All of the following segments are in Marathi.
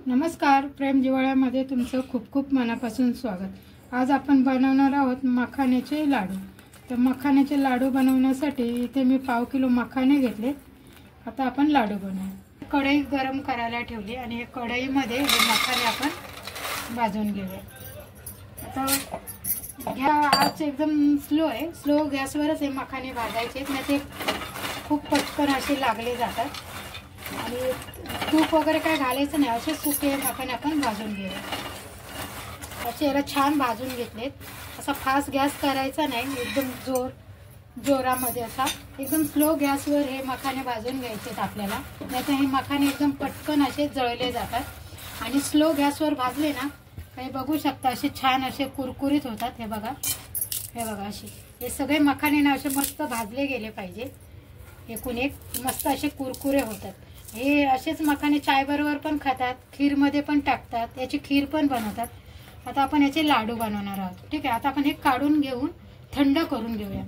नमस्कार, प्रेम जिव्हाळ्यामध्ये तुमचं खूप खूप मनापासून स्वागत। आज आपण बनवणार आहोत मखाण्याचे लाडू। तर मखाण्याचे लाडू बनवण्यासाठी इथे मी पाव किलो मखाणे घेतले। आता आपण लाडू बनवू। कढई गरम करायला ठेवली आणि हे कढईमध्ये हे मखाणे आपण भाजून घेऊया। आता गॅस एकदम स्लो आहे, स्लो गॅसवरच हे मखाणे भाजायचे, नाही ते खूप पटकन असे लागले जातात। आणि तूप वगैरे काय घालायचं नाही, असे सुके मखाणे आपण भाजून घेऊया। असे याला छान भाजून घेतलेत। असा फास्ट गॅस करायचा नाही, एकदम जोरामध्ये असा एकदम स्लो गॅसवर हे मखाणे भाजून घ्यायचे आपल्याला, नाहीतर हे मखाणे एकदम पटकन असे जळले जातात। आणि स्लो गॅसवर भाजले ना, काही बघू शकता असे छान असे कुरकुरीत होतात। हे बघा असे हे सगळे मखाणे ना असे मस्त भाजले गेले पाहिजे, एकूण एक मस्त असे कुरकुरे होतात। हे असेच मखाणे चाय बरोबर पण खातात, खीर मध्ये पण टाकतात, याची खीर पण बनवतात। आता आपण याचे लाडू बनवणार आहोत। ठीक आहे, आता आपण हे काढून घेऊन थंड करून घेऊया।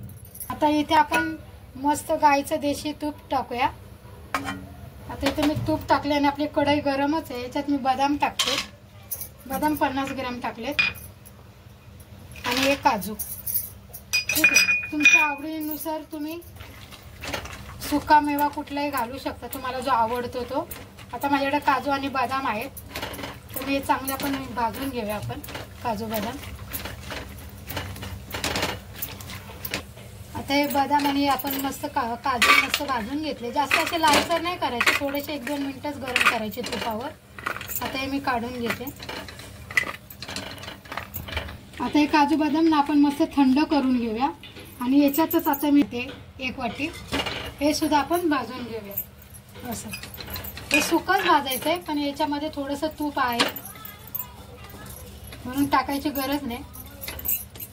आता इथे आपण मस्त गाईचं देशी तूप टाकूया। आता इथे मी तूप टाकले आणि आपली कढई गरमच आहे, याच्यात मी बदाम टाकते। बदाम 50 ग्रॅम टाकले आणि एक काजू। ठीक आहे, तुमच्या आवडीनुसार तुम्ही सुका मेवा कुठलाही घालू शकता, तुम्हाला जो आवडतो तो। आता माझ्याकडे काजू आणि बदाम आहेत, तर हे चांगले आपण भाजून घेऊया आपण काजू बदाम। आता हे बदाम आणि आपण मस्त काजू मस्त भाजून घेतले, जास्त असे लालसर नाही करायचे, थोडेसे 1-2 मिनिटच गरम करायचे तुपावर। आता हे मी काढून घेते। आता हे काजू बदाम ना आपण मस्त थंड करून घेऊया आणि याच्यातच आता मी ते 1 वाटी हे सुद्धा आपण भाजून घेऊया। असं हे सुकच भाजायचं आहे, पण याच्यामध्ये थोडंसं तूप आहे म्हणून टाकायची गरज नाही।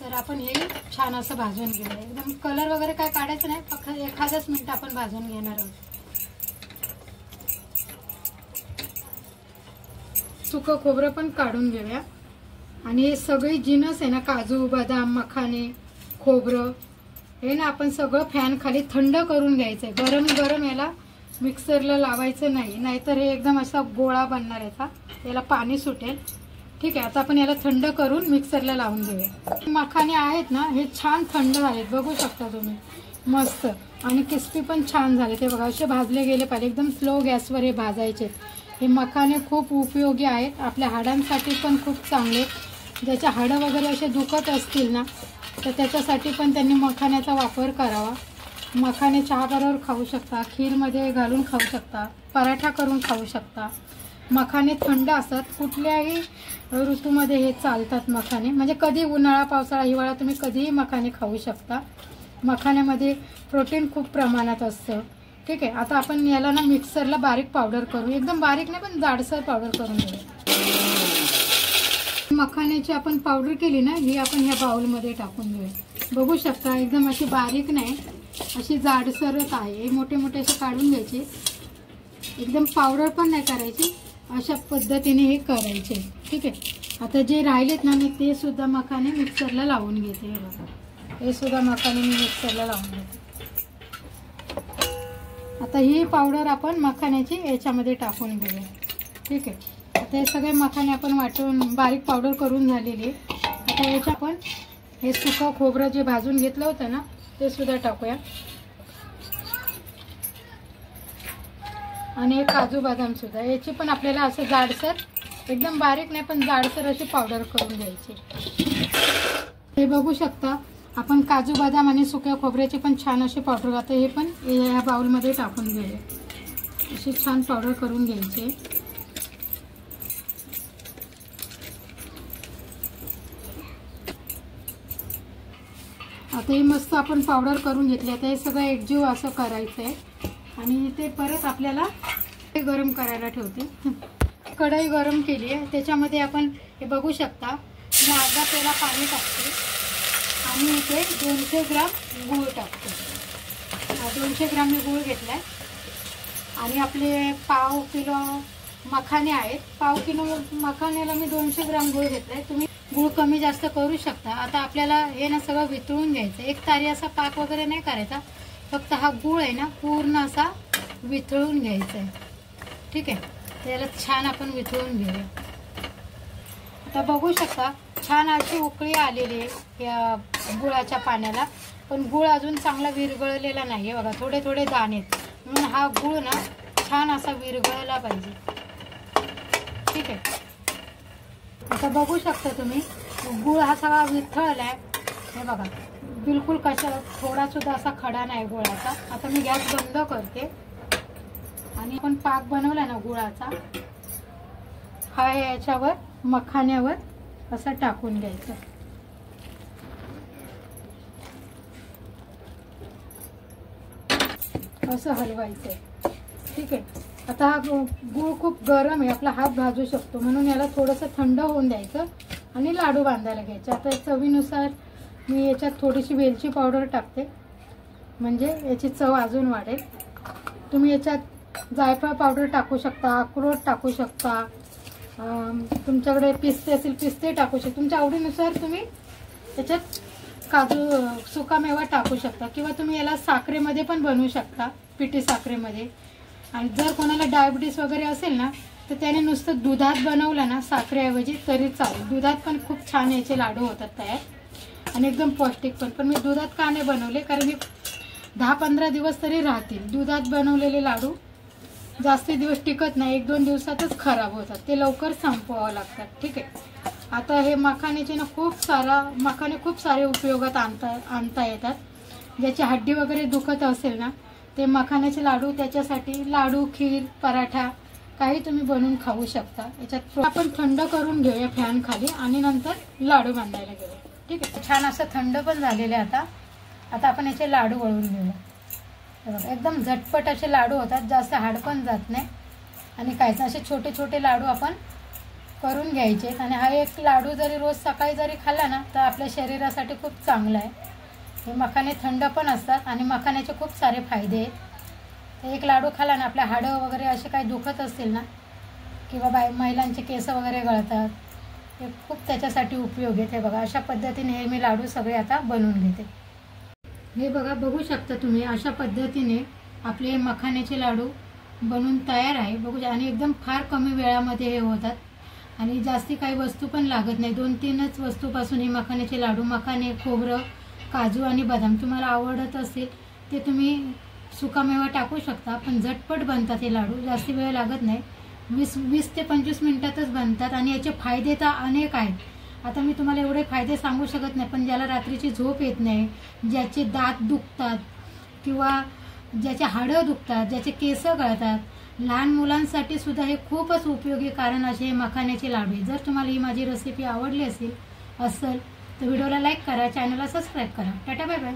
तर आपण हे छान असं भाजून घेऊया, एकदम कलर वगैरे काय काढायचं नाही, फक्त 1-1 मिनिट आपण भाजून घेणार आहोत। सुकं खोबरं पण काढून घेऊया आणि हे सगळे जिन्नस आहे ना, काजू बदाम मखाणे खोबरं, हे ना आपण सगळं फॅन खाली थंड करून घ्यायचंय। गरम गरम याला मिक्सरला लावायचं नाही, नाहीतर हे एकदम असा गोळा बनणार याचा, याला पाणी सुटेल। ठीक आहे, आता आपण याला थंड करून मिक्सरला लावून घेऊया। मखाणे आहेत ना हे छान थंड झालेत, बघू शकता तुम्ही मस्त, आणि क्रिस्पी पण छान झाले। ते बघा असे भाजले गेले पाहिजे, एकदम स्लो गॅसवर हे भाजायचे। हे मखाणे खूप उपयोगी आहेत, आपल्या हाडांसाठी पण खूप चांगले। ज्याचे हाडं वगैरे असे दुखत असतील ना, तर त्याच्यासाठी पण त्यांनी मखाण्याचा वापर करावा। मखाणे चहा बरोबर खाऊ शकता, खीरमध्ये घालून खाऊ शकता, पराठा करून खाऊ शकता। मखाणे थंड असतात, कुठल्याही ऋतूमध्ये हे चालतात मखाणे, म्हणजे कधी उन्हाळा पावसाळा हिवाळा तुम्ही कधीही मखाणे खाऊ शकता। मखाण्यामध्ये प्रोटीन खूप प्रमाणात असतं। ठीक आहे, आता आपण याला ना मिक्सरला बारीक पावडर करू, एकदम बारीक नाही पण जाडसर पावडर करून घेऊ। मखाण्याची आपण पावडर केली ना, ही आपण ह्या बाउलमध्ये टाकून घेऊया। बघू शकता एकदम अशी बारीक नाही, अशी जाडसरच आहे। हे मोठे मोठे असे काढून घ्यायचे, एकदम पावडर पण नाही करायची, अशा पद्धतीने हे करायचे। ठीक आहे, आता जे राहिलेत ना मी ते सुद्धा मखाणे मिक्सरला लावून घेते। हे बघा, हे सुद्धा मखाणे मी मिक्सरला लावून घेते। आता ही पावडर आपण मखाण्याची याच्यामध्ये टाकून घेऊया। ठीक आहे, आता हे सगळे मखाणे आपण वाटून बारीक पावडर करून झालेली। आता याच्या आपण हे सुकं खोबरं जे भाजून घेतलं होतं ना ते सुद्धा टाकूया, आणि हे काजू बदाम सुद्धा, याची पण आपल्याला असं जाडसर, एकदम बारीक नाही पण जाडसर अशी पावडर करून घ्यायची। हे बघू शकता आपण काजू बदाम आणि सुक्या खोबऱ्याची पण छान अशी पावडर, आता हे पण या बाउलमध्ये टाकून घेऊया। अशी छान पावडर करून घ्यायची। आता हे मस्त आपण पावडर करून घेतली। आता हे सगळं एकजीव असं करायचं आहे आणि ते परत आपल्याला गरम करायला ठेवते। कढई गरम केली आहे, त्याच्यामध्ये आपण हे बघू शकता मी अर्धा पेला पाणी टाकते आणि इथे 200 ग्राम गूळ टाकते। 200 ग्राम मी गूळ घेतलाय आणि आपले पाव किलो मखाणे आहेत, पाव किलो मखाण्याला मी 200 ग्राम गूळ घेतलाय। तुम्ही गूळ कमी जास्त करू शकता। आता आपल्याला हे ना सगळं वितळून घ्यायचं, एक तारी असा पाक वगैरे नाही करायचा, फक्त हा गूळ आहे ना पूर्ण असा वितळून घ्यायचा आहे। ठीक आहे, याला छान आपण वितळून घेऊया. आता बघू शकता छान अशी उकळी आलेली आहे या गुळाच्या पाण्याला, पण गुळ अजून चांगला विरघळलेला नाही आहे बघा, थोडे थोडे दाणे आहेत. म्हणून हा गुळ ना छान असा विरघळला पाहिजे. ठीक आहे. आता बघू शकता तुम्ही गुळ हा सगळा विरघळलाय. हे बघा बिलकुल थोडा सुद्धा असा खडा नाही गुळाचा. आता मी गॅस बंद करते आणि आपण पाक बनवला ना गुळाचा, हा याच्यावर मखाण्यावर असं टाकून घ्यायचं. असं हलवायचं. ठीक आहे. आता हा गूळ खूप गरम आहे, आपला हात भाजू शकतो, म्हणून याला थोडंसं थंड होऊन द्यायचं आणि लाडू बांधायला घ्यायचे. आता चवीनुसार मी याच्यात थोडीशी वेलची पावडर टाकते, म्हणजे याची चव अजून वाढेल. तुम्ही याच्यात जायफळ पावडर टाकू शकता, अक्रोड टाकू शकता, तुमच्याकडे पिस्ते असेल पिस्ते टाकू शकता. तुमच्या आवडीनुसार तुम्ही त्याच्यात काजू सुकामेवा टाकू शकता, किंवा तुम्ही याला साखरेमध्ये पण बनवू शकता, पिठी साखरेमध्ये. आणि जर कोणाला डायबिटीस वगैरे असेल ना तर त्याने नुसतं दुधात बनवलं ना साखरेऐवजी तरी चालेल. दुधात पण खूप छान याचे लाडू होतात तयार आणि एकदम पौष्टिक पण मी दुधात का नाही बनवले, कारण मी 10-15 दिवस तरी राहतील. दुधात बनवलेले लाडू जास्ती दिवस टिकत नाही, 1-2 दिवसातच खराब होतात, ते लवकर संपवावं लागतात. ठीक आहे. आता हे मखाण्याचे ना मखाने खूप सारे उपयोगात आणता येतात. ज्याची हड्डी वगैरे दुखत असेल ना ते मखाण्याचे लाडू, त्याच्यासाठी लाडू, खीर, पराठा काही तुम्ही बनवून खाऊ शकता. याच्यात आपण थंड करून घेऊया फॅन खाली आणि नंतर लाडू बांधायला घेऊया. ठीक आहे. छान असं थंड पण झालेले. आता आपण याचे लाडू वळून घेऊया. बघा एकदम झटपट असे लाडू होतात, जास्त हाड पण जात नाही आणि काहीच. असे छोटे छोटे लाडू आपण करून घ्यायचे. आणि हा एक लाडू जरी रोज सकाळी जरी खाल्ला ना तर आपल्या शरीरासाठी खूप चांगला आहे. हे मखाने थंड पण असतात आणि मखाण्याचे खूप सारे फायदे आहेत. एक लाडू खाल्ला ना आपल्या हाडं वगैरे असे काही दुखत असतील ना, किंवा महिलांचे केस वगैरे गळतात, हे खूप त्याच्यासाठी उपयोग आहे. बघा अशा पद्धतीने हे मी लाडू सगळे आता बनवून घेते. हे बघू शकता तुम्ही, अशा पद्धतीने आपले मखाण्याचे लाडू बनवून तयार आहे. बघू, आणि एकदम फार कमी वेळामध्ये हे होतात आणि जास्ती काही वस्तू पण लागत नाही. 2-3च वस्तूपासून हे मखाण्याचे लाडू, मखाने, खोबरं, काजू आणि बदाम तुम्हाला आवडत असेल ते तुम्ही सुकामेवा टाकू शकता. पण झटपट बनतात हे लाडू, जास्ती वेळ लागत नाही. 20 ते 25 मिनिटातच बनतात आणि याचे फायदे तर अनेक आहेत. आता मी तुम्हाला एवढे फायदे सांगू शकत नाही, पण ज्याला रात्रीची झोप येत नाही, ज्याचे दात दुखतात किंवा ज्याचे हाडं दुखतात, ज्याचे केस गळतात, लहान मुलांसाठी सुद्धा हे खूपच उपयोगी कारण असे मखाण्याचे लाडू आहे. जर तुम्हाला ही माझी रेसिपी आवडली असेल तर व्हिडिओला लाईक करा, चॅनलला सबस्क्राईब करा. Tata bye bye.